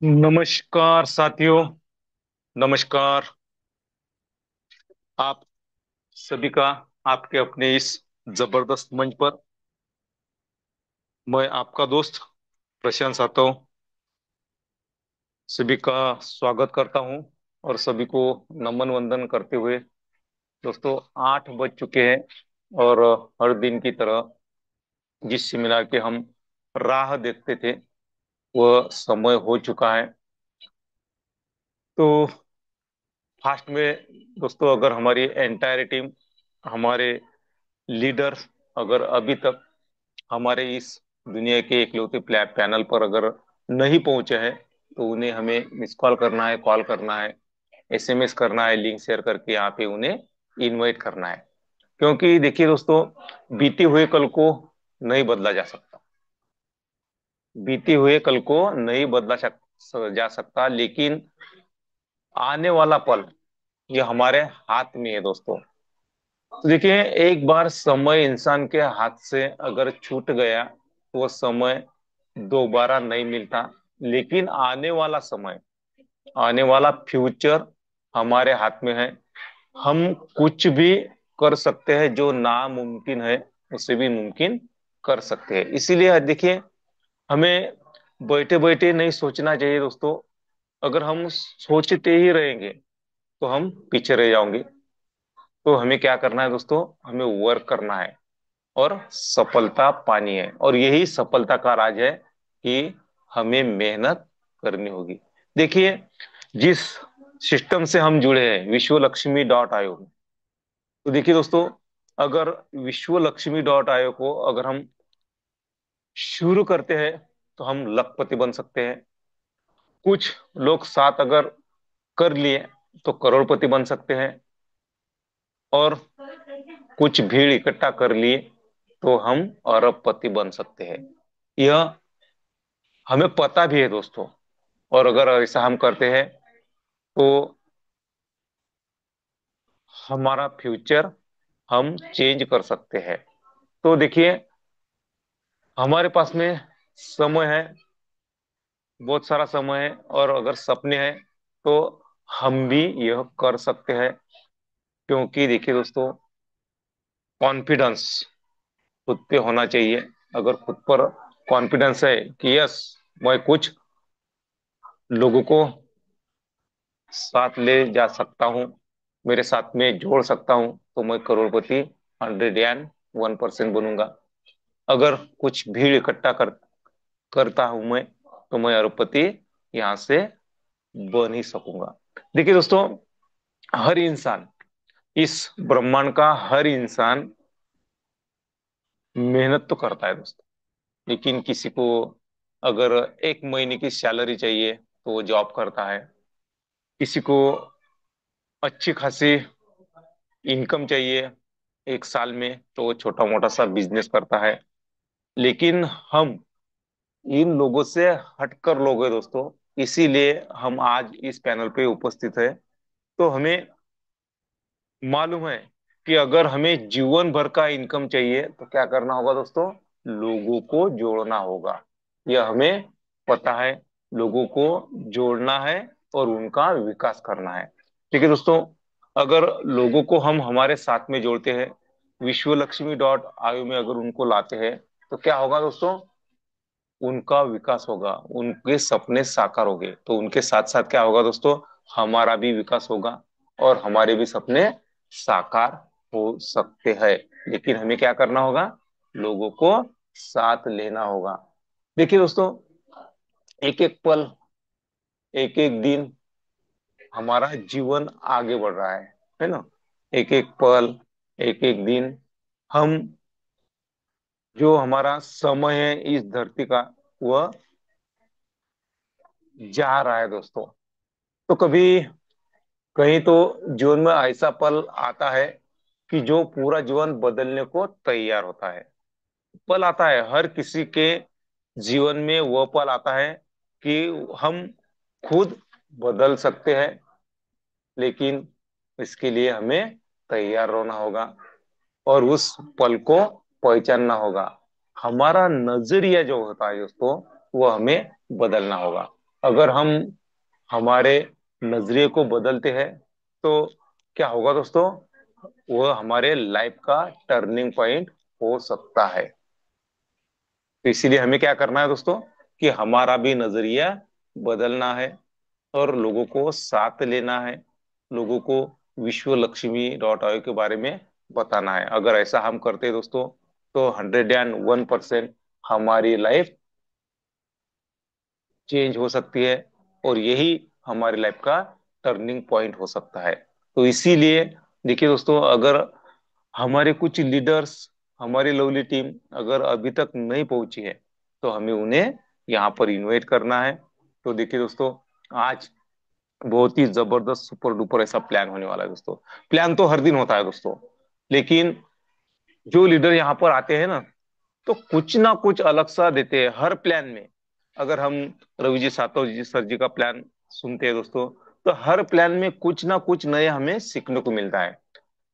नमस्कार साथियों। नमस्कार आप सभी का, आपके अपने इस जबरदस्त मंच पर मैं आपका दोस्त प्रशांत सातव सभी का स्वागत करता हूं और सभी को नमन वंदन करते हुए। दोस्तों, 8 बज चुके हैं और हर दिन की तरह जिस सेमिनार के हम राह देखते थे वह समय हो चुका है। तो फास्ट में दोस्तों, अगर हमारी एंटायर टीम, हमारे लीडर्स अगर अभी तक हमारे इस दुनिया के इकलौते पैनल पर अगर नहीं पहुंचे हैं तो उन्हें हमें मिस कॉल करना है, कॉल करना है, एसएमएस करना है, लिंक शेयर करके यहाँ पे उन्हें इनवाइट करना है। क्योंकि देखिए दोस्तों, बीते हुए कल को नहीं बदला जा सकता। बीते हुए कल को नहीं बदला जा सकता, लेकिन आने वाला पल ये हमारे हाथ में है दोस्तों। तो देखिए, एक बार समय इंसान के हाथ से अगर छूट गया तो वो समय दोबारा नहीं मिलता। लेकिन आने वाला समय, आने वाला फ्यूचर हमारे हाथ में है। हम कुछ भी कर सकते हैं, जो नामुमकिन है उसे भी मुमकिन कर सकते हैं। इसीलिए देखिए, हमें बैठे बैठे नहीं सोचना चाहिए दोस्तों। अगर हम सोचते ही रहेंगे तो हम पीछे रह जाओगे। तो हमें क्या करना है दोस्तों? हमें वर्क करना है और सफलता पानी है। और यही सफलता का राज है कि हमें मेहनत करनी होगी। देखिए, जिस सिस्टम से हम जुड़े हैं, विश्वलक्ष्मी.io, तो देखिए दोस्तों, अगर विश्वलक्ष्मी.io को अगर हम शुरू करते हैं तो हम लखपति बन सकते हैं। कुछ लोग साथ अगर कर लिए तो करोड़पति बन सकते हैं। और कुछ भीड़ इकट्ठा कर लिए तो हम अरबपति बन सकते हैं। यह हमें पता भी है दोस्तों। और अगर ऐसा हम करते हैं तो हमारा फ्यूचर हम चेंज कर सकते हैं। तो देखिए, हमारे पास में समय है, बहुत सारा समय है, और अगर सपने हैं तो हम भी यह कर सकते हैं। क्योंकि देखिए दोस्तों, कॉन्फिडेंस खुद पे होना चाहिए। अगर खुद पर कॉन्फिडेंस है कि यस, मैं कुछ लोगों को साथ ले जा सकता हूँ, मेरे साथ में जोड़ सकता हूँ, तो मैं करोड़पति 101% बनूंगा। अगर कुछ भीड़ इकट्ठा करता हूं मैं, तो मैं अरबपति यहां से बन ही सकूंगा। देखिए दोस्तों, हर इंसान, इस ब्रह्मांड का हर इंसान मेहनत तो करता है दोस्तों। लेकिन किसी को अगर 1 महीने की सैलरी चाहिए तो वो जॉब करता है। किसी को अच्छी खासी इनकम चाहिए 1 साल में तो वो छोटा मोटा सा बिजनेस करता है। लेकिन हम इन लोगों से हटकर लोग हैं दोस्तों। इसीलिए हम आज इस पैनल पे उपस्थित है। तो हमें मालूम है कि अगर हमें जीवन भर का इनकम चाहिए तो क्या करना होगा दोस्तों? लोगों को जोड़ना होगा। यह हमें पता है। लोगों को जोड़ना है और उनका विकास करना है। ठीक है दोस्तों, अगर लोगों को हम हमारे साथ में जोड़ते हैं, विश्वलक्ष्मी.io में अगर उनको लाते हैं, तो क्या होगा दोस्तों? उनका विकास होगा, उनके सपने साकार होंगे। तो उनके साथ साथ क्या होगा दोस्तों? हमारा भी विकास होगा और हमारे भी सपने साकार हो सकते हैं। लेकिन हमें क्या करना होगा? लोगों को साथ लेना होगा। देखिए दोस्तों, एक एक पल, एक एक दिन हमारा जीवन आगे बढ़ रहा है ना? एक एक पल, एक एक दिन हम, जो हमारा समय है इस धरती का, वह जा रहा है दोस्तों। तो कभी कहीं तो जीवन में ऐसा पल आता है कि जो पूरा जीवन बदलने को तैयार होता है। पल आता है, हर किसी के जीवन में वो पल आता है कि हम खुद बदल सकते हैं। लेकिन इसके लिए हमें तैयार रहना होगा और उस पल को पहचानना होगा। हमारा नजरिया जो होता है दोस्तों, वो हमें बदलना होगा। अगर हम हमारे नजरिए को बदलते हैं तो क्या होगा दोस्तों, वो हमारे लाइफ का टर्निंग पॉइंट हो सकता है। तो इसीलिए हमें क्या करना है दोस्तों, कि हमारा भी नजरिया बदलना है और लोगों को साथ लेना है, लोगों को विश्व लक्ष्मी डॉट आयो के बारे में बताना है। अगर ऐसा हम करते हैं दोस्तों, तो 101% हमारी लाइफ चेंज हो सकती है, और यही हमारी लाइफ का टर्निंग पॉइंट हो सकता है। तो इसीलिए देखिए दोस्तों, अगर हमारे कुछ लीडर्स, हमारी लवली टीम अगर अभी तक नहीं पहुंची है, तो हमें उन्हें यहाँ पर इनवाइट करना है। तो देखिए दोस्तों, आज बहुत ही जबरदस्त सुपर डुपर ऐसा प्लान होने वाला है दोस्तों। प्लान तो हर दिन होता है दोस्तों, लेकिन जो लीडर यहाँ पर आते हैं ना, तो कुछ ना कुछ अलग सा देते हैं हर प्लान में। अगर हम रवि जी सातव जी सर जी का प्लान सुनते हैं दोस्तों, तो हर प्लान में कुछ ना कुछ नए हमें सीखने को मिलता है।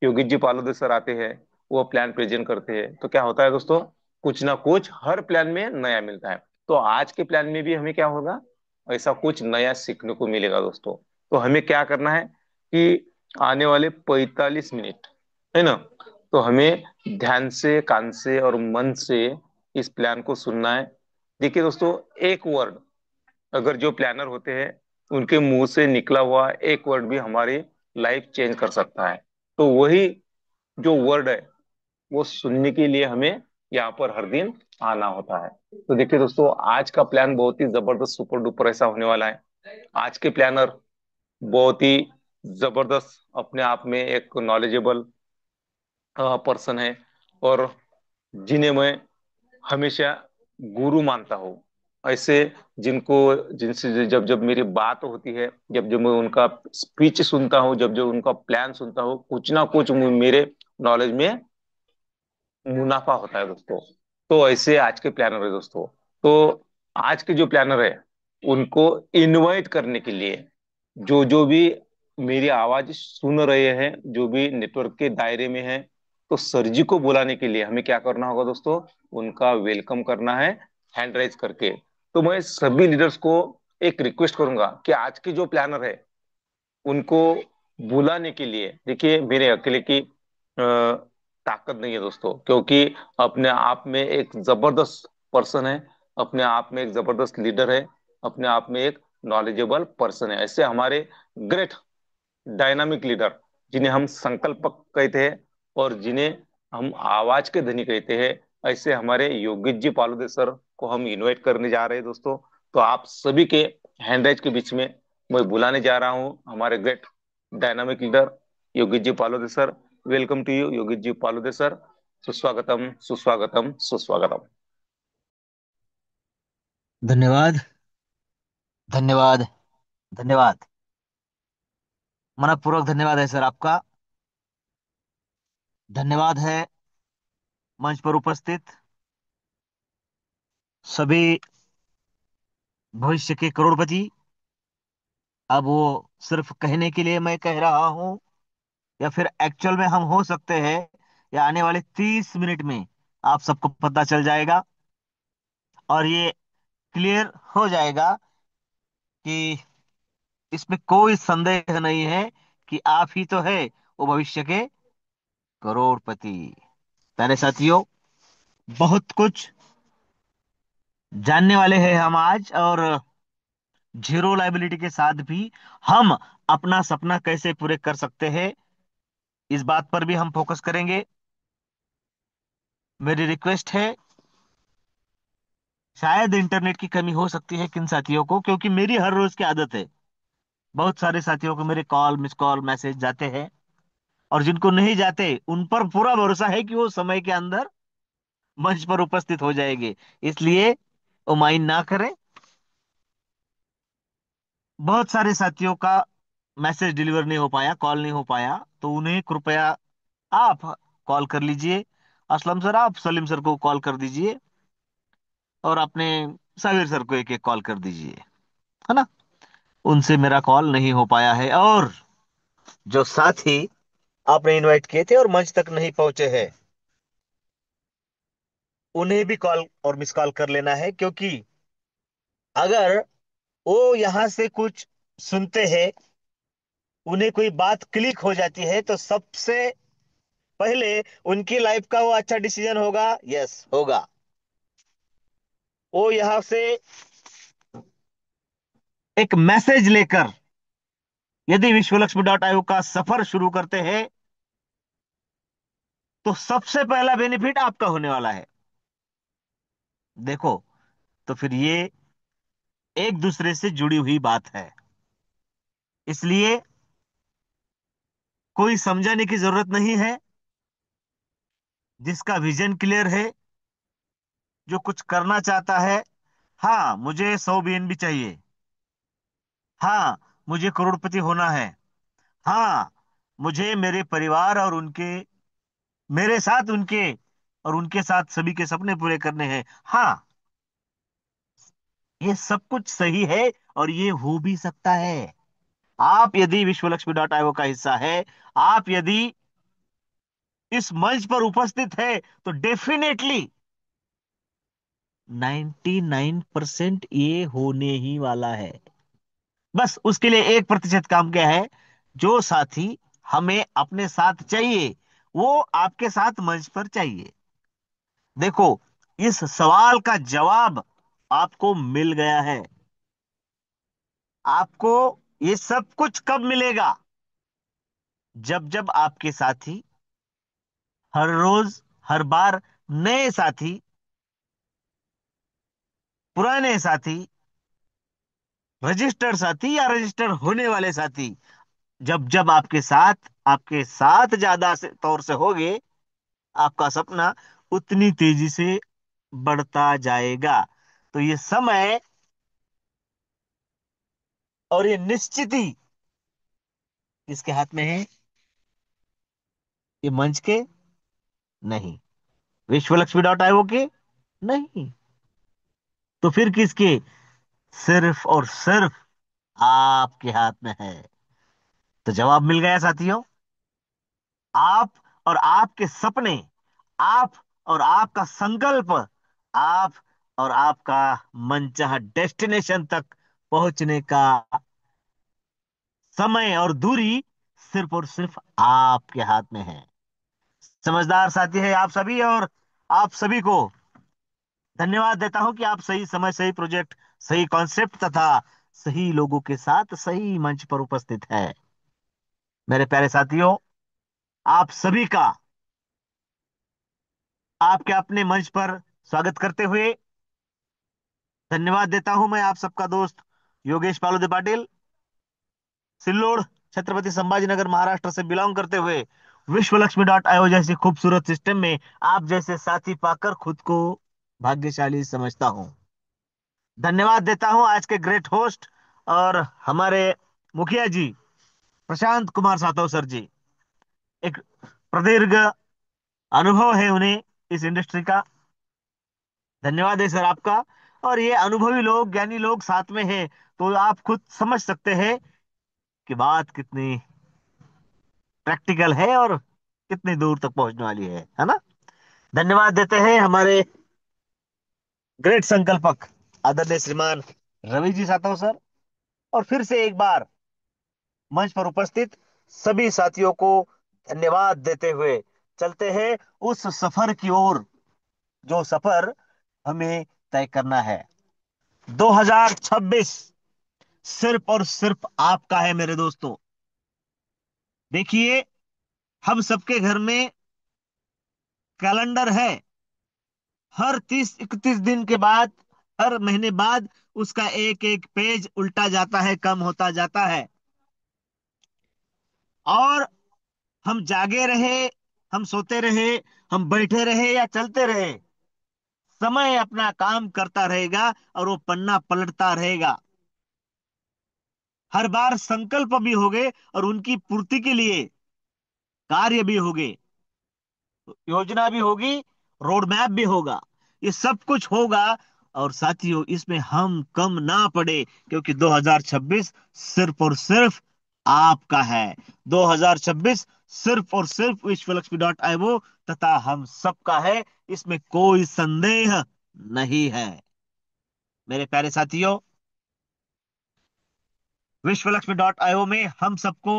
योगी जी पालोदे सर आते हैं, वो प्लान प्रेजेंट करते हैं, तो क्या होता है दोस्तों, कुछ ना कुछ हर प्लान में नया मिलता है। तो आज के प्लान में भी हमें क्या होगा, ऐसा कुछ नया सीखने को मिलेगा दोस्तों। तो हमें क्या करना है कि आने वाले 45 मिनट, है ना, तो हमें ध्यान से, कान से और मन से इस प्लान को सुनना है। देखिए दोस्तों, एक वर्ड, अगर जो प्लानर होते हैं उनके मुंह से निकला हुआ एक वर्ड भी हमारी लाइफ चेंज कर सकता है। तो वही जो वर्ड है, वो सुनने के लिए हमें यहाँ पर हर दिन आना होता है। तो देखिए दोस्तों, आज का प्लान बहुत ही जबरदस्त सुपर डुपर ऐसा होने वाला है। आज के प्लानर बहुत ही जबरदस्त, अपने आप में एक नॉलेजेबल पर्सन है, और जिन्हें मैं हमेशा गुरु मानता हूँ। ऐसे जिनको, जिनसे जब जब मेरी बात होती है, जब जब मैं उनका स्पीच सुनता हूँ, जब जब उनका प्लान सुनता हूँ, कुछ ना कुछ मेरे नॉलेज में मुनाफा होता है दोस्तों। तो ऐसे आज के प्लानर है दोस्तों। तो आज के जो प्लानर है, उनको इनवाइट करने के लिए, जो जो भी मेरी आवाज सुन रहे हैं, जो भी नेटवर्क के दायरे में है, तो सर जी को बुलाने के लिए हमें क्या करना होगा दोस्तों, उनका वेलकम करना है, हैंड राइज करके। तो मैं सभी लीडर्स को एक रिक्वेस्ट करूंगा कि आज के जो प्लानर है, उनको बुलाने के लिए, देखिए मेरे अकेले की ताकत नहीं है दोस्तों, क्योंकि अपने आप में एक जबरदस्त पर्सन है, अपने आप में एक जबरदस्त लीडर है, अपने आप में एक नॉलेजेबल पर्सन है। ऐसे हमारे ग्रेट डायनामिक लीडर, जिन्हें हम संकल्पक कहते हैं और जिन्हें हम आवाज के धनी कहते हैं, ऐसे हमारे योगित जी पालुदे सर को हम इनवाइट करने जा रहे हैं दोस्तों। तो आप सभी के हैंडराइज के बीच में मैं बुलाने जा रहा हूँ हमारे great dynamic leader Yogit ji Palude sir. Welcome to you Yogit ji Palude sir. सुस्वागतम, सुस्वागतम, सुस्वागतम। धन्यवाद। धन्यवाद। धन्यवाद। मनपूर्वक धन्यवाद है सर आपका। धन्यवाद है मंच पर उपस्थित सभी भविष्य के करोड़पति। अब वो सिर्फ कहने के लिए मैं कह रहा हूं, या फिर एक्चुअल में हम हो सकते हैं, या आने वाले 30 मिनट में आप सबको पता चल जाएगा और ये क्लियर हो जाएगा कि इसमें कोई संदेह नहीं है कि आप ही तो है वो भविष्य के करोड़पति। प्यारे साथियों, बहुत कुछ जानने वाले हैं हम आज, और जीरो लाइबिलिटी के साथ भी हम अपना सपना कैसे पूरे कर सकते हैं, इस बात पर भी हम फोकस करेंगे। मेरी रिक्वेस्ट है, शायद इंटरनेट की कमी हो सकती है किन साथियों को, क्योंकि मेरी हर रोज की आदत है, बहुत सारे साथियों को मेरे कॉल, मिस कॉल, मैसेज जाते हैं, और जिनको नहीं जाते उन पर पूरा भरोसा है कि वो समय के अंदर मंच पर उपस्थित हो जाएंगे। इसलिए वो माइंड ना करें। बहुत सारे साथियों का मैसेज डिलीवर नहीं हो पाया, कॉल नहीं हो पाया, तो उन्हें कृपया आप कॉल कर लीजिए। असलम सर, आप सलीम सर को कॉल कर दीजिए, और अपने साबिर सर को एक एक कॉल कर दीजिए, है ना। उनसे मेरा कॉल नहीं हो पाया है। और जो साथी आपने इनवाइट किए थे और मंच तक नहीं पहुंचे हैं, उन्हें भी कॉल और मिस कॉल कर लेना है, क्योंकि अगर वो यहां से कुछ सुनते हैं, उन्हें कोई बात क्लिक हो जाती है, तो सबसे पहले उनकी लाइफ का वो अच्छा डिसीजन होगा, यस होगा। वो यहां से एक मैसेज लेकर यदि विश्वलक्ष्मी का सफर शुरू करते हैं, तो सबसे पहला बेनिफिट आपका होने वाला है। देखो, तो फिर ये एक दूसरे से जुड़ी हुई बात है, इसलिए कोई समझाने की जरूरत नहीं है। जिसका विजन क्लियर है, जो कुछ करना चाहता है, हाँ मुझे 100 BNB चाहिए, हाँ मुझे करोड़पति होना है, हाँ मुझे मेरे परिवार और उनके, मेरे साथ उनके और उनके साथ सभी के सपने पूरे करने हैं, हाँ ये सब कुछ सही है और ये हो भी सकता है। आप यदि विश्वलक्ष्मी का हिस्सा है, आप यदि इस मंच पर उपस्थित है, तो डेफिनेटली 99% ये होने ही वाला है। बस उसके लिए 1% काम क्या है, जो साथी हमें अपने साथ चाहिए, वो आपके साथ मंच पर चाहिए। देखो, इस सवाल का जवाब आपको मिल गया है। आपको ये सब कुछ कब मिलेगा? जब जब आपके साथी हर रोज, हर बार, नए साथी, पुराने साथी, रजिस्टर्ड साथी या रजिस्टर होने वाले साथी, जब जब आपके साथ ज्यादा से तौर से होगे, आपका सपना उतनी तेजी से बढ़ता जाएगा। तो ये समय और ये निश्चिती किसके हाथ में है? ये मंच के? नहीं। विश्वलक्ष्मी के? नहीं। तो फिर किसके? सिर्फ और सिर्फ आपके हाथ में है। तो जवाब मिल गया साथियों। आप और आपके सपने, आप और आपका संकल्प, आप और आपका मनचाहा डेस्टिनेशन तक पहुंचने का समय और दूरी सिर्फ और सिर्फ आपके हाथ में है। समझदार साथी है आप सभी, और आप सभी को धन्यवाद देता हूं कि आप सही समय, सही प्रोजेक्ट, सही कॉन्सेप्ट तथा सही लोगों के साथ सही मंच पर उपस्थित है। मेरे प्यारे साथियों, आप सभी का आपके अपने मंच पर स्वागत करते हुए धन्यवाद देता हूं। मैं आप सबका दोस्त योगेश पालोदे पाटिल, सिल्लोड, छत्रपति संभाजीनगर, महाराष्ट्र से बिलोंग करते हुए विश्वलक्ष्मी जैसी खूबसूरत सिस्टम में आप जैसे साथी पाकर खुद को भाग्यशाली समझता हूं। धन्यवाद देता हूं आज के ग्रेट होस्ट और हमारे मुखिया जी, प्रशांत कुमार सातव सर जी। एक प्रदीर्घ अनुभव है उन्हें इस इंडस्ट्री का। धन्यवाद है सर आपका। और ये अनुभवी लोग, ज्ञानी लोग साथ में हैं, तो आप खुद समझ सकते हैं कि बात कितनी प्रैक्टिकल है और कितनी दूर तक पहुंचने वाली है ना। धन्यवाद देते हैं हमारे ग्रेट संकल्पक आदरणीय श्रीमान रवि जी सातव सर। और फिर से एक बार मंच पर उपस्थित सभी साथियों को धन्यवाद देते हुए चलते हैं उस सफर की ओर, जो सफर हमें तय करना है। 2026 सिर्फ और सिर्फ आपका है मेरे दोस्तों। देखिए, हम सबके घर में कैलेंडर है। हर 30-31 दिन के बाद, हर महीने बाद उसका एक एक पेज उल्टा जाता है, कम होता जाता है। और हम जागे रहे, हम सोते रहे, हम बैठे रहे या चलते रहे, समय अपना काम करता रहेगा और वो पन्ना पलटता रहेगा। हर बार संकल्प भी होंगे और उनकी पूर्ति के लिए कार्य भी होंगे, योजना भी होगी, रोड मैप भी होगा, ये सब कुछ होगा। और साथियों, इसमें हम कम ना पड़े, क्योंकि 2026 सिर्फ और सिर्फ आपका है। 2026 सिर्फ और सिर्फ विश्वलक्ष्मी तथा हम सबका है, इसमें कोई संदेह नहीं है। मेरे प्यारे साथियों, विश्वलक्ष्मी में हम सबको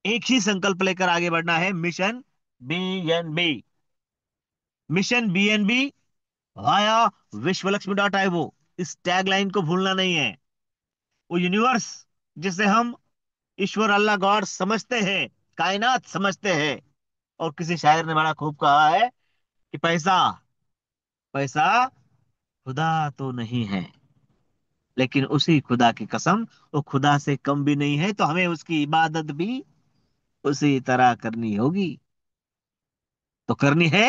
एक ही संकल्प लेकर आगे बढ़ना है, mission BNB। Mission BNB via Vishwalakshmi इस टैगलाइन को भूलना नहीं है। वो यूनिवर्स जिसे हम ईश्वर, अल्लाह, गॉड समझते हैं, कायनात समझते हैं। और किसी शायर ने बड़ा खूब कहा है कि पैसा, पैसा खुदा तो नहीं है, लेकिन उसी खुदा की कसम, वो खुदा से कम भी नहीं है, तो हमें उसकी इबादत भी उसी तरह करनी होगी। तो करनी है,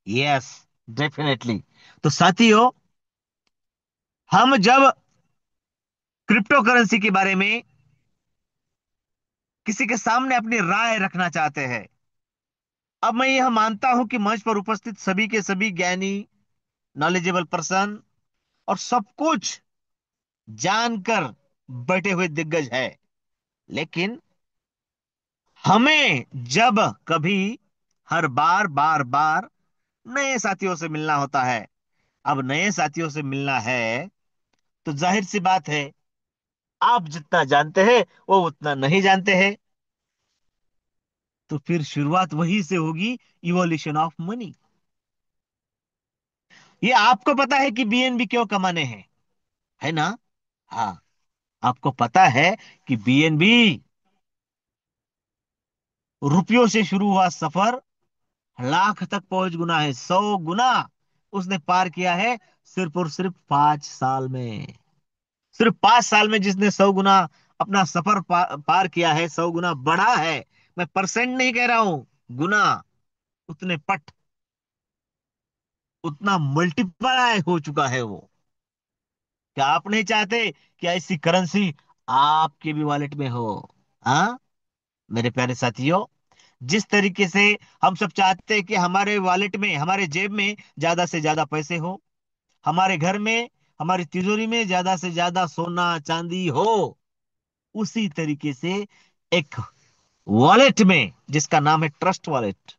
यस, डेफिनेटली। तो साथियों, हम जब क्रिप्टो करेंसी के बारे में किसी के सामने अपनी राय रखना चाहते हैं, अब मैं यह मानता हूं कि मंच पर उपस्थित सभी के सभी ज्ञानी, नॉलेजेबल पर्सन और सब कुछ जानकर बैठे हुए दिग्गज है। लेकिन हमें जब कभी, हर बार बार बार नए साथियों से मिलना होता है। अब नए साथियों से मिलना है तो जाहिर सी बात है, आप जितना जानते हैं वो उतना नहीं जानते हैं। तो फिर शुरुआत वहीं से होगी, इवोल्यूशन ऑफ मनी। ये आपको पता है कि BNB क्यों कमाने हैं, है ना? हाँ, आपको पता है कि BNB रुपयों से शुरू हुआ सफर लाख तक पहुंच गुना है, 100 गुना उसने पार किया है, सिर्फ और सिर्फ 5 साल में। सिर्फ 5 साल में जिसने 100 गुना अपना सफर पार किया है, 100 गुना बढ़ा है। मैं परसेंट नहीं कह रहा हूं, गुना, उतने पट, उतना मल्टीप्लाई हो चुका है वो। क्या आप नहीं चाहते कि ऐसी करेंसी आपके भी वॉलेट में हो? हाँ मेरे प्यारे साथियों, जिस तरीके से हम सब चाहते हैं कि हमारे वॉलेट में, हमारे जेब में ज्यादा से ज्यादा पैसे हो, हमारे घर में, हमारी तिजोरी में ज्यादा से ज्यादा सोना चांदी हो, उसी तरीके से एक वॉलेट में जिसका नाम है ट्रस्ट वॉलेट,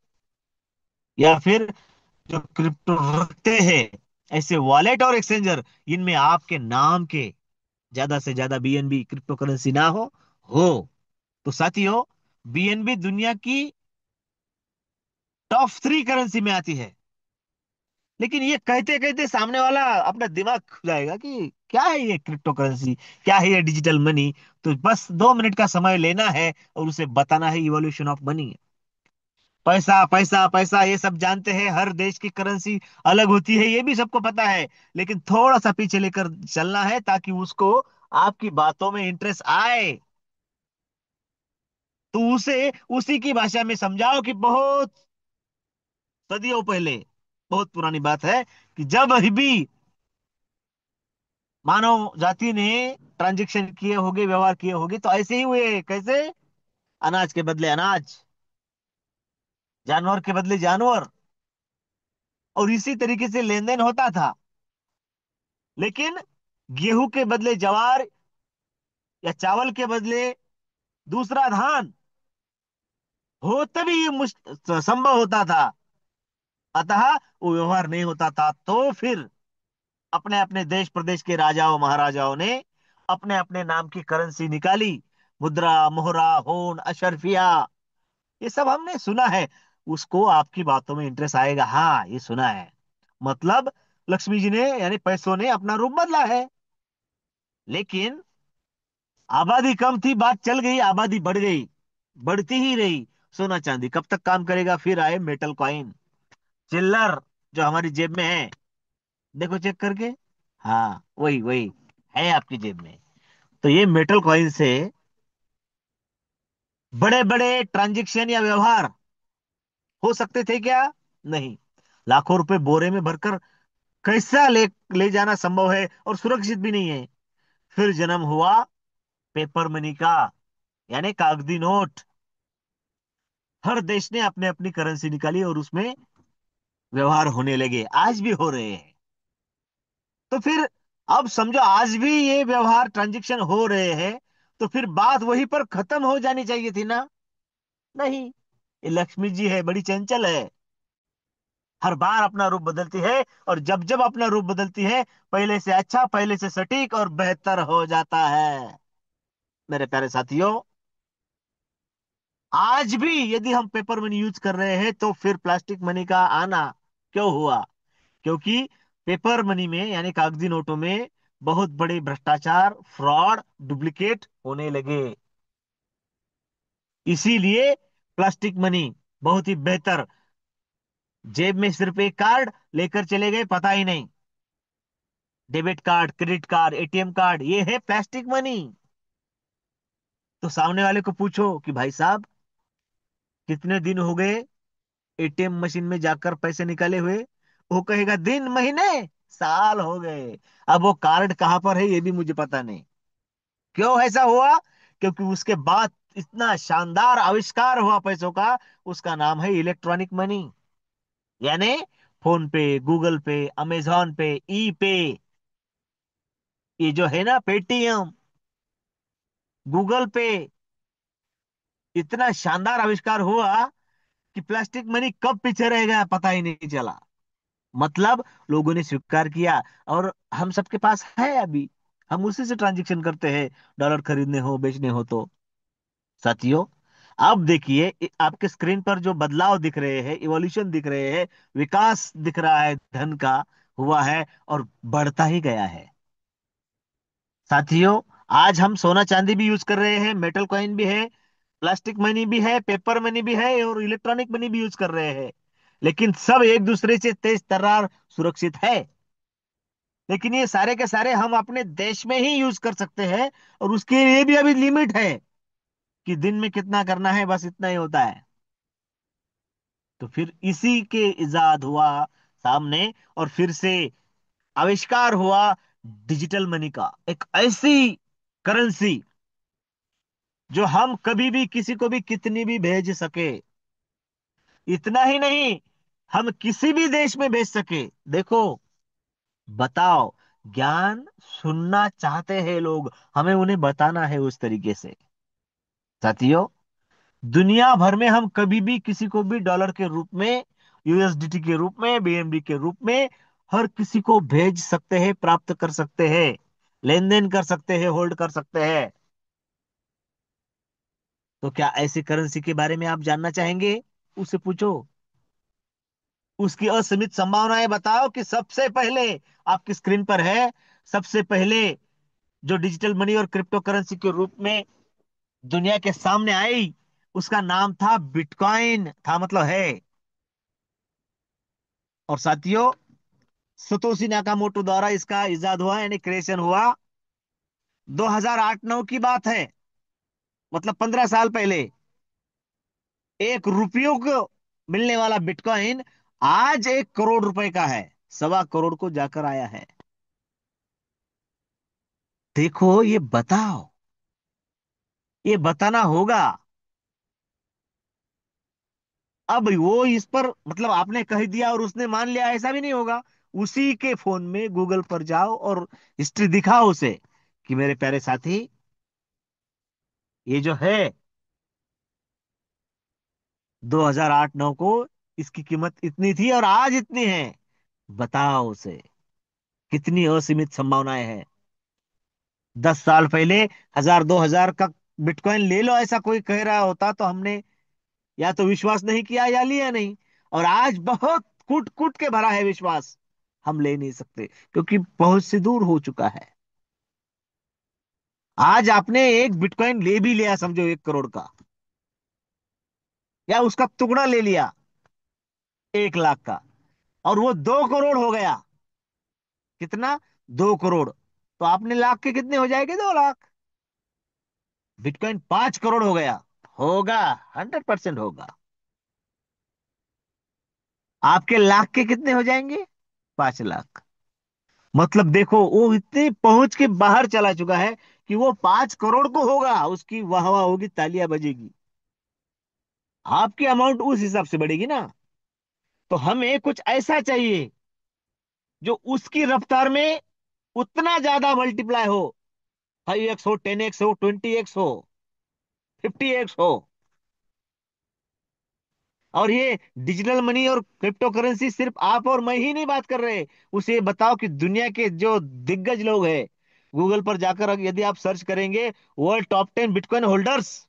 या फिर जो क्रिप्टो रखते हैं, ऐसे वॉलेट और एक्सचेंजर, इनमें आपके नाम के ज्यादा से ज्यादा BNB क्रिप्टो करेंसी ना हो। तो साथियों, BNB दुनिया की टॉप 3 करेंसी में आती है। लेकिन ये कहते कहते सामने वाला अपना दिमाग खुलाएगा कि क्या है ये क्रिप्टो करेंसी, क्या है ये डिजिटल मनी। तो बस 2 मिनट का समय लेना है और उसे बताना है इवोल्यूशन ऑफ मनी। पैसा पैसा पैसा ये सब जानते हैं, हर देश की करेंसी अलग होती है, ये भी सबको पता है। लेकिन थोड़ा सा पीछे लेकर चलना है ताकि उसको आपकी बातों में इंटरेस्ट आए। तो उसे उसी की भाषा में समझाओ कि बहुत सदियों पहले, बहुत पुरानी बात है, कि जब भी मानव जाति ने ट्रांजेक्शन किए होंगे, व्यवहार किए होंगे, तो ऐसे ही हुए। कैसे? अनाज के बदले अनाज, जानवर के बदले जानवर, और इसी तरीके से लेन देन होता था। लेकिन गेहूं के बदले ज्वार, या चावल के बदले दूसरा धान हो, तभी ये संभव होता था। अतः वो व्यवहार नहीं होता था। तो फिर अपने अपने देश प्रदेश के राजाओं महाराजाओं ने अपने अपने नाम की करेंसी निकाली, मुद्रा, मोहरा, होन, अशर्फिया, ये सब हमने सुना है। उसको आपकी बातों में इंटरेस्ट आएगा, हाँ ये सुना है, मतलब लक्ष्मी जी ने, यानी पैसों ने अपना रूप बदला है। लेकिन आबादी कम थी, बात चल गई, आबादी बढ़ गई, बढ़ती ही रही। सोना चांदी कब तक काम करेगा? फिर आए मेटल कॉइन, चिल्लर, जो हमारी जेब में है, देखो चेक करके। हाँ वही वही है आपकी जेब में। तो ये मेटल कॉइन से बड़े बड़े ट्रांजैक्शन या व्यवहार हो सकते थे क्या? नहीं। लाखों रुपए बोरे में भरकर कैसा ले जाना संभव है, और सुरक्षित भी नहीं है। फिर जन्म हुआ पेपर मनी का, यानी कागजी नोट। हर देश ने अपने अपनी करेंसी निकाली और उसमें व्यवहार होने लगे, आज भी हो रहे हैं। तो फिर अब समझो, आज भी ये व्यवहार, ट्रांजैक्शन हो रहे हैं। तो फिर बात वहीं पर खत्म हो जानी चाहिए थी ना? नहीं, ये लक्ष्मी जी है, बड़ी चंचल है, हर बार अपना रूप बदलती है। और जब जब अपना रूप बदलती है, पहले से अच्छा, पहले से सटीक और बेहतर हो जाता है। मेरे प्यारे साथियों, आज भी यदि हम पेपर मनी यूज कर रहे हैं तो फिर प्लास्टिक मनी का आना क्यों हुआ? क्योंकि पेपर मनी में यानी कागजी नोटों में बहुत बड़े भ्रष्टाचार, फ्रॉड, डुप्लीकेट होने लगे। इसीलिए प्लास्टिक मनी बहुत ही बेहतर। जेब में सिर्फ एक कार्ड लेकर चले गए, पता ही नहीं। Debit card, credit card, ATM card, ये है प्लास्टिक मनी। तो सामने वाले को पूछो कि भाई साहब, कितने दिन हो गए एटीएम मशीन में जाकर पैसे निकाले हुए? वो कहेगा दिन, महीने, साल हो गए। अब वो कार्ड कहां पर है ये भी मुझे पता नहीं। क्यों ऐसा हुआ? क्योंकि उसके बाद इतना शानदार आविष्कार हुआ पैसों का, उसका नाम है इलेक्ट्रॉनिक मनी। यानी फोन पे, गूगल पे, अमेजॉन पे, ई पे, ये जो है ना पेटीएम, गूगल पे, इतना शानदार आविष्कार हुआ कि प्लास्टिक मनी कब पीछे रह गया पता ही नहीं चला। मतलब लोगों ने स्वीकार किया, और हम सबके पास है अभी। हम उसी से ट्रांजैक्शन करते हैं, डॉलर खरीदने हो, बेचने हो तो। साथियों, अब देखिए, आपके स्क्रीन पर जो बदलाव दिख रहे हैं, इवोल्यूशन दिख रहे हैं, विकास दिख रहा है, धन का हुआ है और बढ़ता ही गया है। साथियों, आज हम सोना चांदी भी यूज कर रहे हैं, मेटल कॉइन भी है, प्लास्टिक मनी भी है, पेपर मनी भी है और इलेक्ट्रॉनिक मनी भी यूज कर रहे हैं। लेकिन सब एक दूसरे से तेज तर्रार सुरक्षित है। लेकिन ये सारे के सारे हम अपने देश में ही यूज कर सकते हैं, और उसके लिए भी अभी लिमिट है कि दिन में कितना करना है, बस इतना ही होता है। तो फिर इसी के इजाद हुआ सामने, और फिर से आविष्कार हुआ डिजिटल मनी का, एक ऐसी करेंसी जो हम कभी भी किसी को भी कितनी भी भेज सके। इतना ही नहीं, हम किसी भी देश में भेज सके। देखो, बताओ, ज्ञान सुनना चाहते हैं लोग, हमें उन्हें बताना है उस तरीके से। साथियों, दुनिया भर में हम कभी भी किसी को भी डॉलर के रूप में, यूएसडीटी के रूप में, बीएमडी के रूप में हर किसी को भेज सकते हैं, प्राप्त कर सकते हैं, लेन देन कर सकते हैं, होल्ड कर सकते हैं। तो क्या ऐसी करेंसी के बारे में आप जानना चाहेंगे? उससे पूछो, उसकी असीमित संभावनाएं बताओ कि सबसे पहले आपकी स्क्रीन पर है, सबसे पहले जो डिजिटल मनी और क्रिप्टो करेंसी के रूप में दुनिया के सामने आई, उसका नाम था बिटकॉइन, था मतलब है। और साथियों, सतोशी नाकामोटो द्वारा इसका इजाद हुआ, यानी क्रिएशन हुआ 2008-9 की बात है। मतलब 15 साल पहले। 1 रुपयों को मिलने वाला बिटकॉइन आज 1 करोड़ रुपए का है, 1.25 करोड़ को जाकर आया है। देखो, ये बताओ, ये बताना होगा। अब वो इस पर मतलब आपने कह दिया और उसने मान लिया, ऐसा भी नहीं होगा। उसी के फोन में गूगल पर जाओ और हिस्ट्री दिखाओ उसे कि मेरे प्यारे साथी, ये जो है 2008-9 को इसकी कीमत इतनी थी और आज इतनी है। बताओ उसे, कितनी असीमित संभावनाएं हैं। 10 साल पहले 1000-2000 का बिटकॉइन ले लो ऐसा कोई कह रहा होता तो हमने या तो विश्वास नहीं किया या लिया नहीं। और आज बहुत कूट कूट के भरा है विश्वास, हम ले नहीं सकते क्योंकि बहुत से दूर हो चुका है। आज आपने एक बिटकॉइन ले भी लिया, समझो 1 करोड़ का, या उसका टुकड़ा ले लिया 1 लाख का, और वो 2 करोड़ हो गया। कितना? 2 करोड़। तो आपने लाख के कितने हो जाएंगे? 2 लाख। बिटकॉइन 5 करोड़ हो गया। होगा, 100% होगा। आपके लाख के कितने हो जाएंगे? 5 लाख। मतलब देखो, वो इतनी पहुंच के बाहर चला चुका है कि वो 5 करोड़ को होगा, उसकी वाह वाह होगी, तालियां बजेगी। आपकी अमाउंट उस हिसाब से बढ़ेगी ना। तो हमें कुछ ऐसा चाहिए जो उसकी रफ्तार में उतना ज्यादा मल्टीप्लाई हो। 5x हो, 10x हो, 20x हो, 50x हो। और ये डिजिटल मनी और क्रिप्टो करेंसी सिर्फ आप और मैं ही नहीं बात कर रहे। उसे बताओ कि दुनिया के जो दिग्गज लोग हैं, गूगल पर जाकर यदि आप सर्च करेंगे वर्ल्ड टॉप 10 बिटकॉइन होल्डर्स,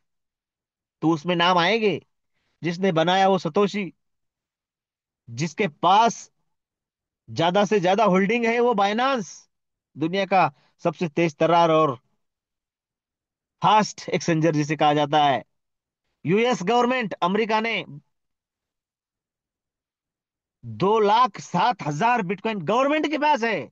तो उसमें नाम आएंगे। जिसने बनाया वो सतोशी, जिसके पास ज्यादा से ज्यादा होल्डिंग है वो बाइनांस, दुनिया का सबसे तेज तर्रार और फास्ट एक्सचेंजर जिसे कहा जाता है। यूएस गवर्नमेंट, अमेरिका ने 2,07,000 बिटकॉइन गवर्नमेंट के पास है।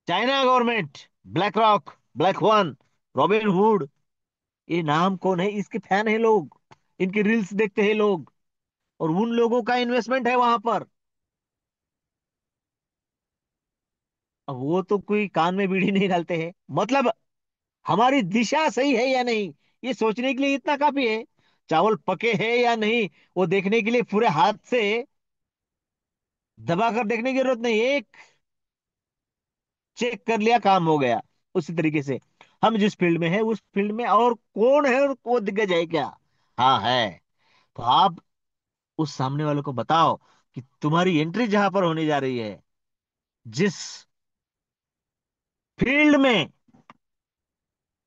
China government, black rock, black one, robin hood, ये नाम कौन है, इसके फैन है लोग, इनकी रील्स देखते हैं लोग, और उन लोगों का इन्वेस्टमेंट है वहां पर। अब वो तो कोई कान में बीड़ी नहीं डालते हैं, मतलब हमारी दिशा सही है या नहीं, ये सोचने के लिए इतना काफी है। चावल पके हैं या नहीं, वो देखने के लिए पूरे हाथ से दबाकर देखने की जरूरत नहीं, एक चेक कर लिया काम हो गया। उसी तरीके से हम जिस फील्ड में है उस फील्ड में और कौन है और वो दिग्गज है क्या? हाँ है। तो आप उस सामने वाले को बताओ कि तुम्हारी एंट्री जहां पर होने जा रही है, जिस फील्ड में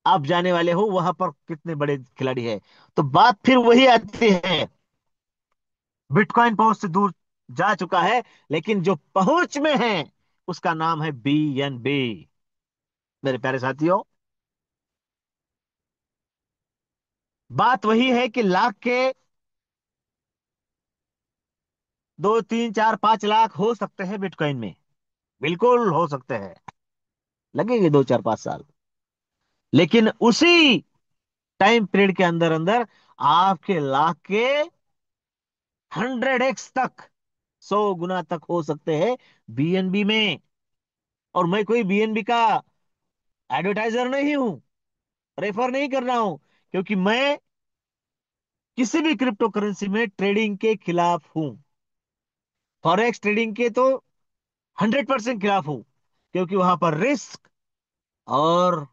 आप जाने वाले हो, वहां पर कितने बड़े खिलाड़ी है। तो बात फिर वही आती है, बिटकॉइन पहुंच से दूर जा चुका है, लेकिन जो पहुंच में है उसका नाम है बीएनबी। मेरे प्यारे साथियों, बात वही है कि लाख के 2, 3, 4, 5 लाख हो सकते हैं बिटकॉइन में, बिल्कुल हो सकते हैं, लगेंगे 2, 4, 5 साल। लेकिन उसी टाइम पीरियड के अंदर अंदर आपके लाख के 100x तक, 100 गुना तक हो सकते हैं बीएनबी में। और मैं कोई बीएनबी का एडवर्टाइजर नहीं हूं, रेफर नहीं कर रहा हूं, क्योंकि मैं किसी भी क्रिप्टो करेंसी में ट्रेडिंग के खिलाफ हूं। फॉरेक्स ट्रेडिंग के तो 100% खिलाफ हूं, क्योंकि वहां पर रिस्क और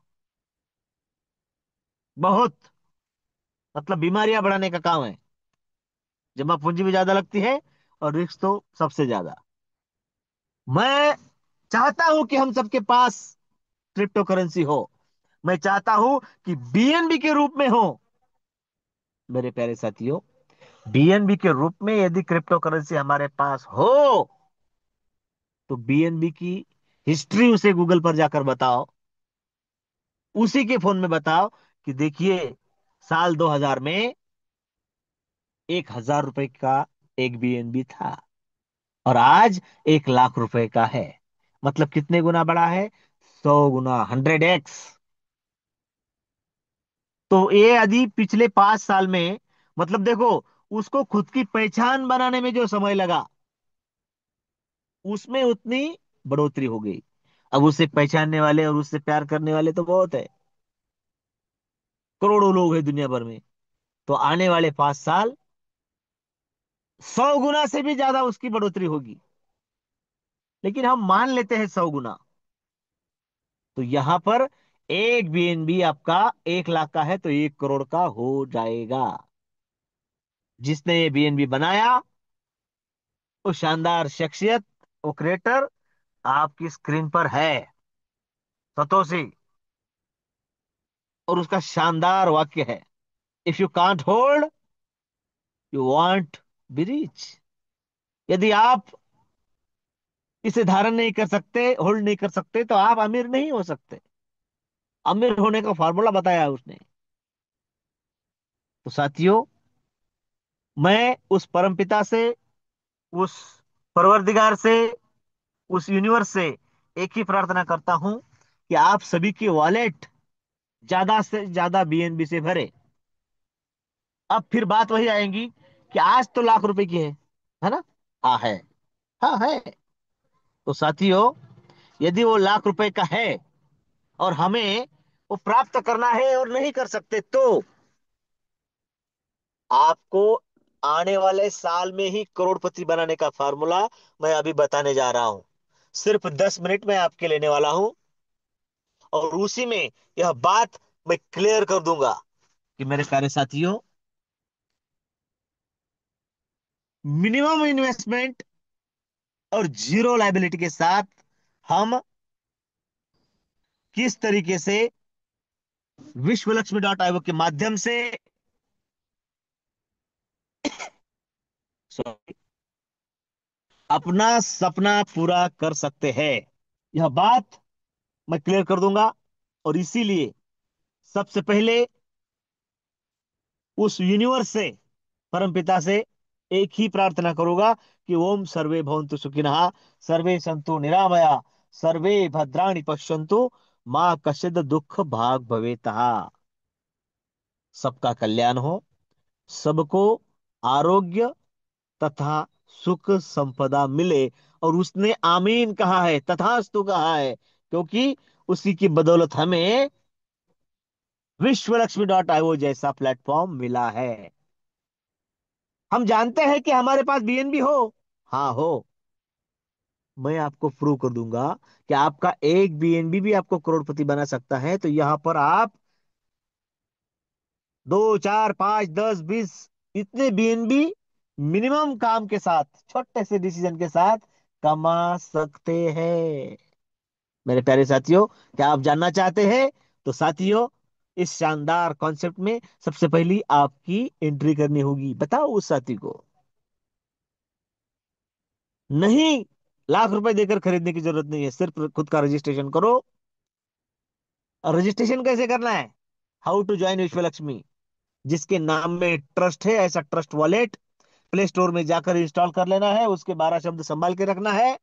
बहुत, मतलब बीमारियां बढ़ाने का काम है। जमा पूंजी भी ज्यादा लगती है और रिस्क तो सबसे ज्यादा। मैं चाहता हूं कि हम सबके पास क्रिप्टो करेंसी हो, मैं चाहता हूं कि बीएनबी के रूप में हो। मेरे प्यारे साथियों, बीएनबी के रूप में यदि क्रिप्टो करेंसी हमारे पास हो, तो बीएनबी की हिस्ट्री उसे गूगल पर जाकर बताओ, उसी के फोन में बताओ कि देखिए साल 2000 में 1,000 रुपए का एक बीएनबी था, और आज 1,00,000 रुपए का है। मतलब कितने गुना बढ़ा है? 100 गुना, 100x। तो ये यदि पिछले 5 साल में, मतलब देखो, उसको खुद की पहचान बनाने में जो समय लगा, उसमें उतनी बढ़ोतरी हो गई। अब उसे पहचानने वाले और उससे प्यार करने वाले तो बहुत है, करोड़ों लोग हैं दुनिया भर में। तो आने वाले 5 साल 100 गुना से भी ज्यादा उसकी बढ़ोतरी होगी। लेकिन हम मान लेते हैं 100 गुना। तो यहां पर एक बीएनबी आपका 1 लाख का है तो 1 करोड़ का हो जाएगा। जिसने ये बीएनबी बनाया, वो शानदार शख्सियत, वो क्रिएटर आपकी स्क्रीन पर है, सतोशी। और उसका शानदार वाक्य है, if you can't hold, you want be rich. यदि आप इसे धारण नहीं कर सकते, होल्ड नहीं कर सकते, तो आप अमीर नहीं हो सकते। अमीर होने का फॉर्मूला बताया उसने। तो साथियों, मैं उस परमपिता से, उस परवरदिगार से, उस यूनिवर्स से एक ही प्रार्थना करता हूं कि आप सभी की वॉलेट ज्यादा से ज्यादा बीएनबी से भरे। अब फिर बात वही आएगी कि आज तो लाख रुपए की है ना? हाँ है, हाँ है। तो साथियों, यदि वो लाख रुपए का है और हमें वो प्राप्त करना है और नहीं कर सकते, तो आपको आने वाले साल में ही करोड़पति बनाने का फार्मूला मैं अभी बताने जा रहा हूं। सिर्फ 10 मिनट में आपके लेने वाला हूं, और उसी में यह बात मैं क्लियर कर दूंगा कि मेरे प्यारे साथियों, मिनिमम इन्वेस्टमेंट और जीरो लाइबिलिटी के साथ हम किस तरीके से विश्वलक्ष्मी के माध्यम से, सॉरी, अपना सपना पूरा कर सकते हैं। यह बात मैं क्लियर कर दूंगा। और इसीलिए सबसे पहले उस यूनिवर्स से, परमपिता से एक ही प्रार्थना करूंगा कि ओम सर्वे भवन्तु सुखिनः, सर्वे संतु निरामया, सर्वे भद्राणि पश्यन्तु, मां कश्चित् दुख भाग भवेतः। सबका कल्याण हो, सबको आरोग्य तथा सुख संपदा मिले। और उसने आमीन कहा है, तथास्तु कहा है, क्योंकि उसी की बदौलत हमें विश्वलक्ष्मी जैसा प्लेटफॉर्म मिला है। हम जानते हैं कि हमारे पास बीएनबी हो, हाँ हो। मैं आपको प्रूव कर दूंगा कि आपका एक बीएनबी भी आपको करोड़पति बना सकता है। तो यहां पर आप 2 4 5 10 20 इतने बीएनबी मिनिमम काम के साथ, छोटे से डिसीजन के साथ कमा सकते हैं। मेरे प्यारे साथियों, क्या आप जानना चाहते हैं? तो साथियों, इस शानदार कॉन्सेप्ट में सबसे पहली आपकी एंट्री करनी होगी। बताओ उस साथी को। नहीं, लाख रुपए देकर खरीदने की जरूरत नहीं है, सिर्फ खुद का रजिस्ट्रेशन करो। और रजिस्ट्रेशन कैसे करना है? हाउ टू ज्वाइन विश्व लक्ष्मी। जिसके नाम में ट्रस्ट है, ऐसा ट्रस्ट वॉलेट प्ले स्टोर में जाकर इंस्टॉल कर लेना है। उसके 12 शब्द संभाल के रखना है।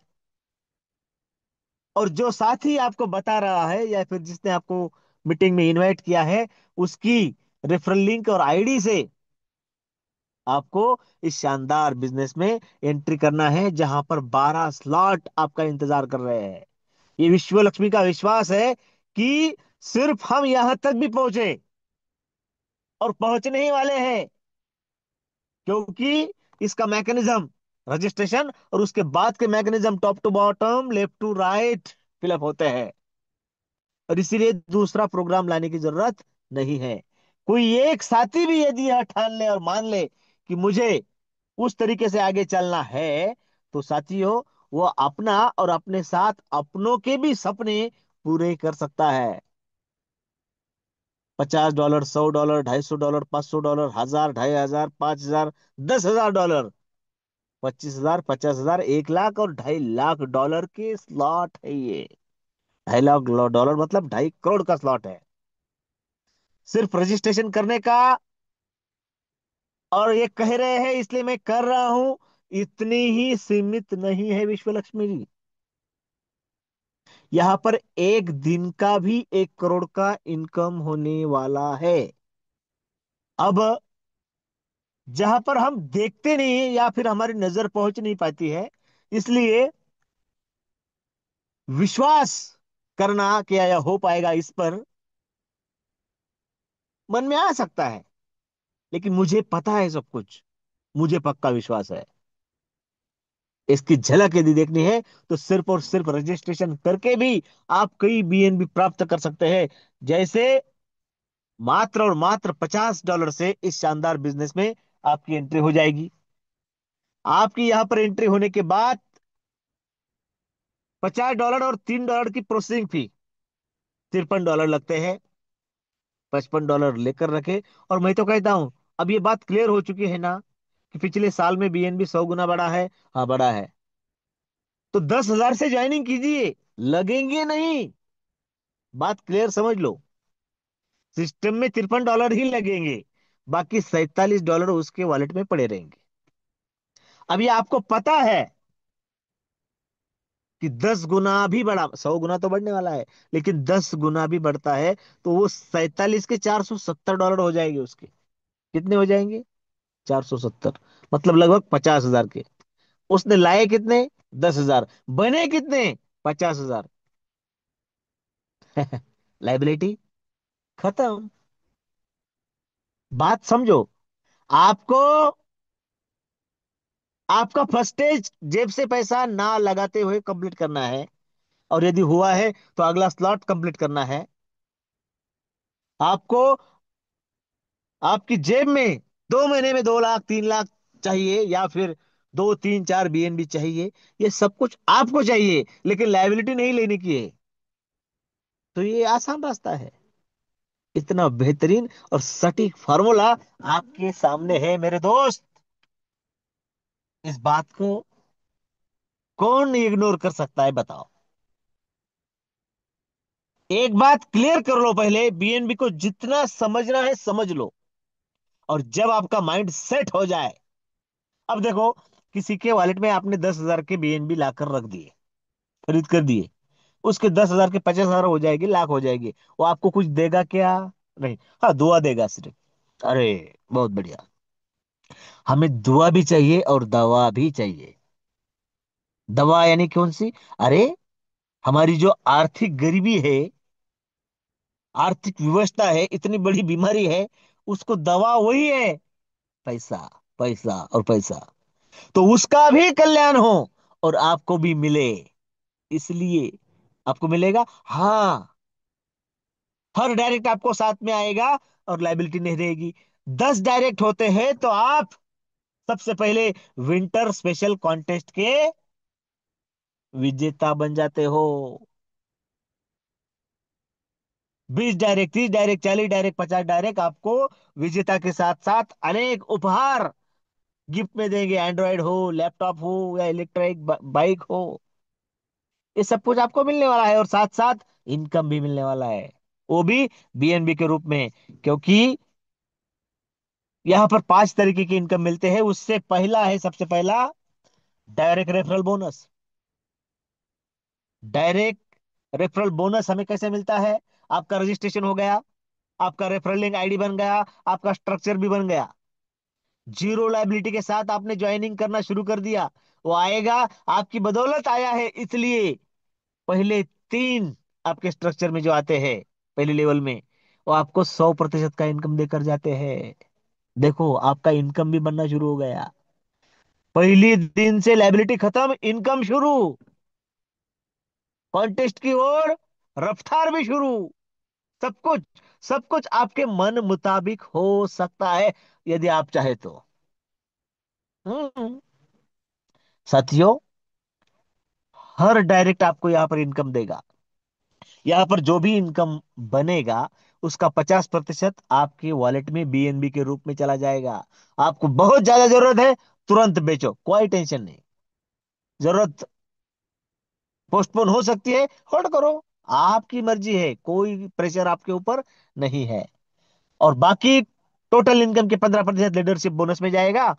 और जो साथी आपको बता रहा है या फिर जिसने आपको मीटिंग में इनवाइट किया है, उसकी रेफरल लिंक और आईडी से आपको इस शानदार बिजनेस में एंट्री करना है, जहां पर 12 स्लॉट आपका इंतजार कर रहे हैं। ये विश्व लक्ष्मी का विश्वास है कि सिर्फ हम यहां तक भी पहुंचे, और पहुंचने ही वाले हैं। क्योंकि इसका मैकेनिज्म, रजिस्ट्रेशन और उसके बाद के mechanism, top to bottom, left to right fill up होते हैं। और इसीलिए दूसरा प्रोग्राम लाने की जरूरत नहीं है। कोई एक साथी भी यदि यह ठान ले और मान ले कि मुझे उस तरीके से आगे चलना है, तो साथियों, वो अपना और अपने साथ अपनों के भी सपने पूरे कर सकता है। $50, $100, $250, $500, 1000, 2500, 5000, $10,000, 25,000, 50,000, 1 लाख और $2.5 लाख के स्लॉट है ये। $2.5 लाख मतलब 2.5 करोड़ का स्लॉट है, सिर्फ रजिस्ट्रेशन करने का। और ये कह रहे हैं इसलिए मैं कर रहा हूं, इतनी ही सीमित नहीं है विश्व लक्ष्मी जी। यहां पर एक दिन का भी 1 करोड़ का इनकम होने वाला है। अब जहां पर हम देखते नहीं है या फिर हमारी नजर पहुंच नहीं पाती है, इसलिए विश्वास करना क्या यह हो पाएगा इस पर मन में आ सकता है। लेकिन मुझे पता है सब कुछ, मुझे पक्का विश्वास है। इसकी झलक यदि देखनी है तो सिर्फ और सिर्फ रजिस्ट्रेशन करके भी आप कई बीएनबी प्राप्त कर सकते हैं। जैसे मात्र और मात्र $50 से इस शानदार बिजनेस में आपकी एंट्री हो जाएगी। आपकी यहां पर एंट्री होने के बाद $50 और $3 की प्रोसेसिंग फी, $53 लगते हैं। $55 लेकर रखे। और मैं तो कहता हूं, अब ये बात क्लियर हो चुकी है ना कि पिछले साल में बीएनबी 100 गुना बढ़ा है। हाँ, बढ़ा है। तो 10,000 से ज्वाइनिंग कीजिए, लगेंगे नहीं। बात क्लियर समझ लो। सिस्टम में $53 ही लगेंगे, बाकी $47 उसके वॉलेट में पड़े रहेंगे। अब ये आपको पता है कि 10 गुना भी बढ़ा, 100 गुना तो बढ़ने वाला है, लेकिन 10 गुना भी बढ़ता है तो वो 47 के $470 हो जाएंगे उसके। कितने हो जाएंगे? 470। मतलब लगभग 50,000 के। उसने लाए कितने? 10,000। बने कितने? 50,000। लाइबिलिटी खत्म। बात समझो। आपको आपका फर्स्ट स्टेज जेब से पैसा ना लगाते हुए कंप्लीट करना है। और यदि हुआ है तो अगला स्लॉट कंप्लीट करना है। आपको आपकी जेब में 2 महीने में 2 लाख 3 लाख चाहिए, या फिर दो तीन चार बीएनबी चाहिए, ये सब कुछ आपको चाहिए, लेकिन लायबिलिटी नहीं लेने की है। तो ये आसान रास्ता है। इतना बेहतरीन और सटीक फार्मूला आपके सामने है मेरे दोस्त। इस बात को कौन इग्नोर कर सकता है, बताओ। एक बात क्लियर कर लो, पहले बीएनबी को जितना समझना है समझ लो। और जब आपका माइंड सेट हो जाए, अब देखो, किसी के वॉलेट में आपने 10,000 के बीएनबी लाकर रख दिए, खरीद कर दिए। उसके 10,000 के 50,000 हो जाएगी, लाख हो जाएगी। वो आपको कुछ देगा क्या? नहीं। हाँ, दुआ देगा सिर्फ। अरे, बहुत बढ़िया। हमें दुआ भी चाहिए और दवा भी चाहिए। दवा यानी कौन सी? अरे, हमारी जो आर्थिक गरीबी है, आर्थिक विवशता है, इतनी बड़ी बीमारी है, उसको दवा वही है, पैसा। पैसा और पैसा। तो उसका भी कल्याण हो और आपको भी मिले, इसलिए आपको मिलेगा। हाँ, हर डायरेक्ट आपको साथ में आएगा और लाइबिलिटी नहीं रहेगी। 10 डायरेक्ट होते हैं तो आप सबसे पहले विंटर स्पेशल कॉन्टेस्ट के विजेता बन जाते हो। 20 डायरेक्ट, 30 डायरेक्ट, 40 डायरेक्ट, 50 डायरेक्ट आपको विजेता के साथ साथ अनेक उपहार गिफ्ट में देंगे। एंड्रॉयड हो, लैपटॉप हो, या इलेक्ट्रिक बाइक हो, ये सब कुछ आपको मिलने वाला है। और साथ साथ इनकम भी मिलने वाला है, वो भी बीएनबी के रूप में। क्योंकि यहां पर 5 तरीके की इनकम मिलते हैं। उससे पहला है, सबसे पहला, direct referral bonus. Direct referral bonus हमें कैसे मिलता है? आपका रजिस्ट्रेशन हो गया, आपका रेफरल लिंक आईडी बन गया, आपका स्ट्रक्चर भी बन गया, जीरो लाइबिलिटी के साथ आपने ज्वाइनिंग करना शुरू कर दिया। वो आएगा, आपकी बदौलत आया है, इसलिए पहले 3 आपके स्ट्रक्चर में जो आते हैं पहले लेवल में, वो आपको 100% का इनकम देकर जाते हैं। देखो, आपका इनकम भी बनना शुरू हो गया। पहली दिन से लाइबिलिटी खत्म, इनकम शुरू। कॉन्टेस्ट की ओर रफ्तार भी शुरू। सब कुछ, सब कुछ आपके मन मुताबिक हो सकता है, यदि आप चाहे तो। हम्म साथियों, हर डायरेक्ट आपको यहां पर इनकम देगा। यहां पर जो भी इनकम बनेगा, उसका 50% आपके वॉलेट में बीएनबी के रूप में चला जाएगा। आपको बहुत ज्यादा जरूरत है, तुरंत बेचो, कोई टेंशन नहीं। जरूरत पोस्टपोन हो सकती है, होल्ड करो, आपकी मर्जी है, कोई प्रेशर आपके ऊपर नहीं है। और बाकी टोटल इनकम के 15% लीडरशिप बोनस में जाएगा,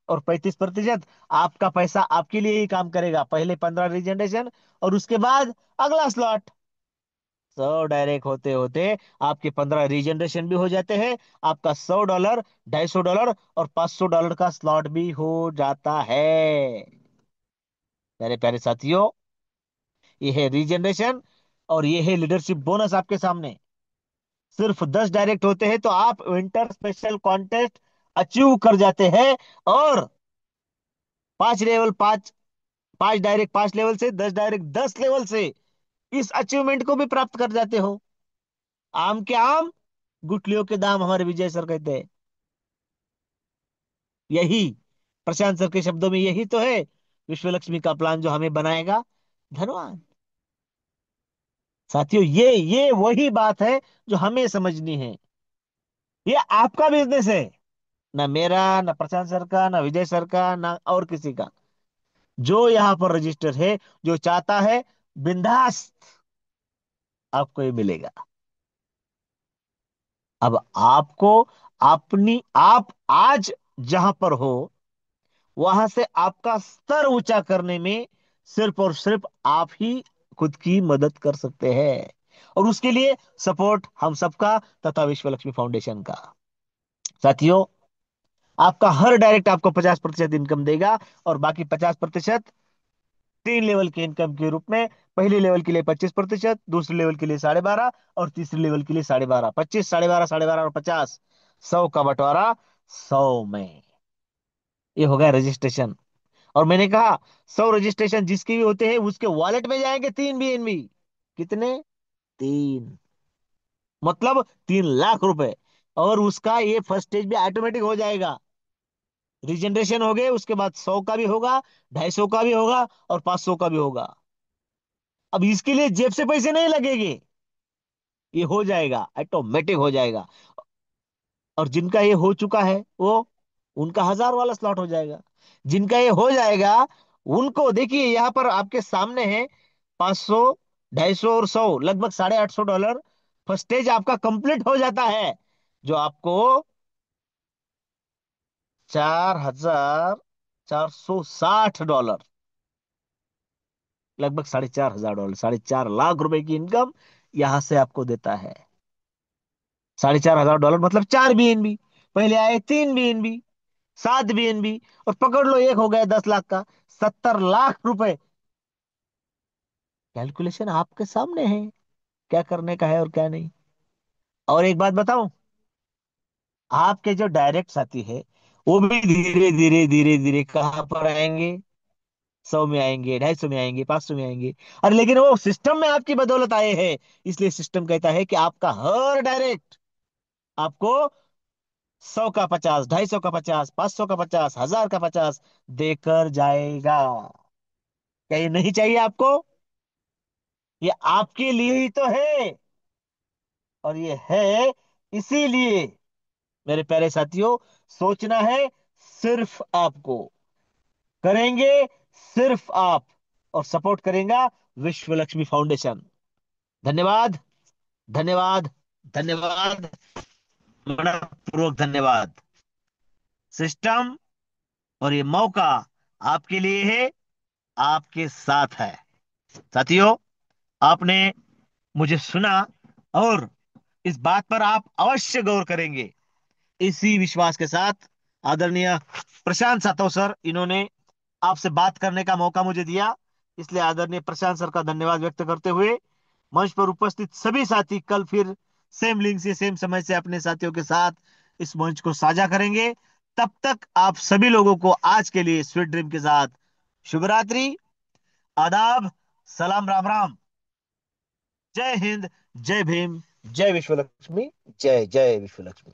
और 35% आपका पैसा आपके लिए ही काम करेगा। पहले 15 रीजनरेशन, और उसके बाद अगला स्लॉट। 100 डायरेक्ट होते होते आपके 15 रीजनरेशन भी हो जाते हैं। आपका $100, $250 और $500 का स्लॉट भी हो जाता है। मेरे प्यारे साथियों, ये है रीजनरेशन और ये है लीडरशिप बोनस आपके सामने। सिर्फ 10 डायरेक्ट होते हैं तो आप विंटर स्पेशल कॉन्टेस्ट अचीव कर जाते हैं। और 5 लेवल, 5 डायरेक्ट 5 लेवल से, 10 डायरेक्ट 10 लेवल से इस अचीवमेंट को भी प्राप्त कर जाते हो। आम के आम, गुठलियों के दाम, हमारे विजय सर कहते हैं। यही, प्रशांत सर के शब्दों में, यही तो है विश्व लक्ष्मी का प्लान जो हमें बनाएगा धनवान। साथियों, ये वही बात है जो हमें समझनी है। ये आपका बिजनेस है, ना मेरा, ना प्रशांत सर का, ना विजय सर का, ना और किसी का। जो यहां पर रजिस्टर है, जो चाहता है, बिंदास आपको ये मिलेगा। अब आपको आप आज जहां पर हो, वहां से आपका स्तर ऊंचा करने में सिर्फ और सिर्फ आप ही खुद की मदद कर सकते हैं। और उसके लिए सपोर्ट हम सबका तथा विश्व लक्ष्मी फाउंडेशन का। साथियों, आपका हर डायरेक्ट आपको 50% इनकम देगा, और बाकी 50% 3 लेवल के इनकम के रूप में। पहले लेवल के लिए 25%, दूसरे लेवल के लिए 12.5, और तीसरे लेवल के लिए 12.5। 25, 12.5, 12.5 और 50, 100 का बंटवारा 100 में। ये हो गया रजिस्ट्रेशन। और मैंने कहा, 100 रजिस्ट्रेशन जिसके भी होते हैं, उसके वॉलेट में जाएंगे 3 बीएनबी। कितने? 3। मतलब 3 लाख रुपए। और उसका ये फर्स्ट स्टेज भी ऑटोमेटिक हो जाएगा। रिजनरेशन हो गए, उसके बाद 100 का भी होगा, 250 का भी होगा, और 500 का भी होगा। अब इसके लिए जेब से पैसे नहीं लगेंगे, ये हो जाएगा, ऑटोमेटिक हो जाएगा। और जिनका ये हो चुका है वो, उनका 1000 वाला स्लॉट हो जाएगा। जिनका ये हो जाएगा, उनको देखिए यहाँ पर आपके सामने है, 500, 250 और 100, लगभग $850। फर्स्ट स्टेज आपका कंप्लीट हो जाता है, जो आपको $4460, लगभग $4500, $4.5 लाख की इनकम यहां से आपको देता है। $4500 मतलब 4 BNB। पहले आए 3 BNB, 7 BNB, और पकड़ लो एक हो गया 10 लाख का, $70 लाख। कैलकुलेशन आपके सामने है, क्या करने का है और क्या नहीं। और एक बात बताऊं, आपके जो डायरेक्ट साथी है, वो भी धीरे धीरे धीरे धीरे कहां पर आएंगे, 100 में आएंगे, 250 में आएंगे, 500 में आएंगे। अरे लेकिन वो सिस्टम में आपकी बदौलत आए हैं, इसलिए सिस्टम कहता है कि आपका हर डायरेक्ट आपको 100 का 50, 250 का 50, 500 का 50, 1000 का 50 देकर जाएगा। क्या ये नहीं चाहिए आपको? ये आपके लिए ही तो है, और ये है इसीलिए, मेरे प्यारे साथियों, सोचना है सिर्फ आपको, करेंगे सिर्फ आप, और सपोर्ट करेगा विश्व लक्ष्मी फाउंडेशन। धन्यवाद, धन्यवाद, धन्यवाद, मनपूर्वक धन्यवाद। सिस्टम और ये मौका आपके लिए है, आपके साथ है। साथियों, आपने मुझे सुना, और इस बात पर आप अवश्य गौर करेंगे, इसी विश्वास के साथ आदरणीय प्रशांत सातव सर, इन्होंने आपसे बात करने का मौका मुझे दिया, इसलिए आदरणीय प्रशांत सर का धन्यवाद व्यक्त करते हुए, मंच पर उपस्थित सभी साथी कल फिर सेम लिंक से सेम समय से अपने साथियों के साथ इस मंच को साझा करेंगे। तब तक आप सभी लोगों को आज के लिए स्वीट ड्रीम के साथ शुभ रात्रि, आदाब, सलाम, राम राम, जय हिंद, जय भीम, जय विश्व लक्ष्मी, जय जय विश्व लक्ष्मी।